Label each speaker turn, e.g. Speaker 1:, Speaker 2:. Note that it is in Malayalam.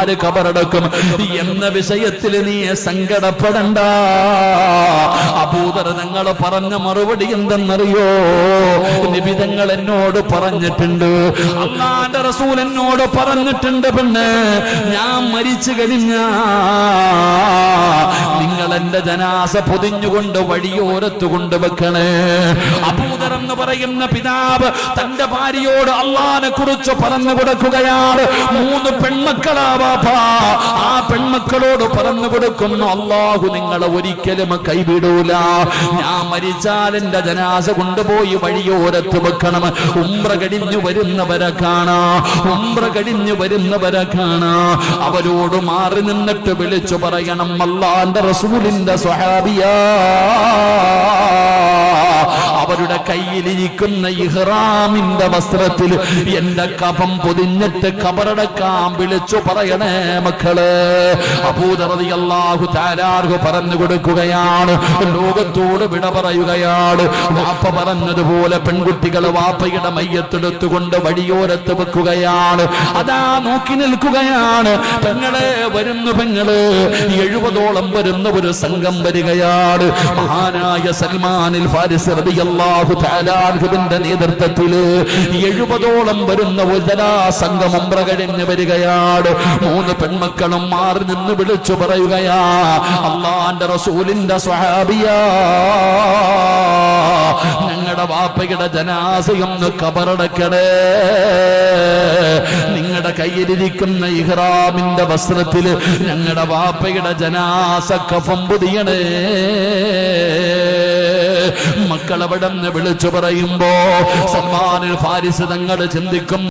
Speaker 1: ആര് കബറടക്കും എന്ന വിഷയത്തിൽ നീ സങ്കടപ്പെടണ്ട. അബൂദർ തങ്ങൾ പറഞ്ഞ മറുപടി എന്തെന്നറിയോ? നബി തങ്ങൾ എന്നോട് പറഞ്ഞിട്ടുണ്ട്, അല്ലാഹുവിന്റെ റസൂൽ എന്നോട് പറഞ്ഞിട്ടുണ്ട്, പെണ്ണ് ഞാൻ മരിച്ചു കഴിഞ്ഞാ നിങ്ങൾ എന്റെ ജനാസ പൊതിഞ്ഞുകൊണ്ട് വഴിയോരത്ത് കൊണ്ടുവെക്കണേ. അബൂദർ എന്ന് പറയുന്ന പിതാവ് തന്റെ ഭാര്യയോട് അള്ളാഹിനെ കുറിച്ച് പറഞ്ഞു കൊടുക്കുകയാണ്. 3 പെൺമക്കളാ ബാപ്പാ. ആ പെൺമക്കളോട് പറഞ്ഞു കൊടുക്കുന്നു, അള്ളാഹു നിങ്ങളെ ഒരിക്കലും കൈവിടൂല. ഞാൻ മരിച്ചാൽ എന്റെ ജനാസ കൊണ്ടുപോയി വഴിയോരത്ത് വെക്കണം. ഉംറ കഴിഞ്ഞു വരുന്നവരെ കാണാ, ഉംറ കഴിഞ്ഞു വരുന്നവരെ കാണാ. അവരോട് മാറി നിന്നിട്ട് വിളിച്ചു പറയണം, അല്ലാഹുവിന്റെ റസൂലിന്റെ സ്വഹാബിയാ, അവരുടെ കയ്യിലിരിക്കുന്ന ഇഹ്റാമിന്റെ വസ്ത്രത്തിൽ എന്റെ കഫം പൊതിഞ്ഞിട്ട് കബറടക്കാൻ വിളിച്ചു പറയണേ മക്കളെ. അബൂദർ റളിയല്ലാഹു തആല അൻഹു പറഞ്ഞു കൊടുക്കുകയാണ്, ലോകത്തോട് വിട പറയുകയാണ്. വാപ്പ പറഞ്ഞതുപോലെ പെൺകുട്ടികൾ വാപ്പയുടെ മയ്യത്തെടുത്തുകൊണ്ട് വഴിയോരത്ത് വെക്കുകയാണ്. അതാ നോക്കി നിൽക്കുകയാണ്. പെങ്ങളെ വരുന്നു, പെങ്ങള് 70ഓളം വരുന്ന ഒരു സംഘം വരികയാണ്. മഹാനായ സൽമാനിൽ ഫാരിസി റളിയല്ലാഹു തആല അൻഹുവിന്റെ നേതൃത്വത്തിൽ 70ഓളം വരുന്ന ഒരു സംഘം ഉംറ കഴിഞ്ഞ് വരികയാണ്. 3 പെൺമക്കളും മാറി നിന്ന് വിളിച്ചു പറയുകയാ, അല്ലാഹുവിന്റെ റസൂലിന്റെ സ്വഹാബിയാ, ഞങ്ങളുടെ വാപ്പയുടെ ജനാസയൊന്ന് കബറടക്കണേ. നിങ്ങളുടെ കയ്യിലിരിക്കുന്ന ഇഹ്റാമിന്റെ വസ്ത്രത്തിൽ ഞങ്ങളുടെ വാപ്പയുടെ ജനാസ കഫം പൊതിയണേ. മക്കളവിടെ വിളിച്ചു പറയുമ്പോ സൽമാനുൽ ഫാരിസി തങ്ങൾ ചിന്തിക്കും,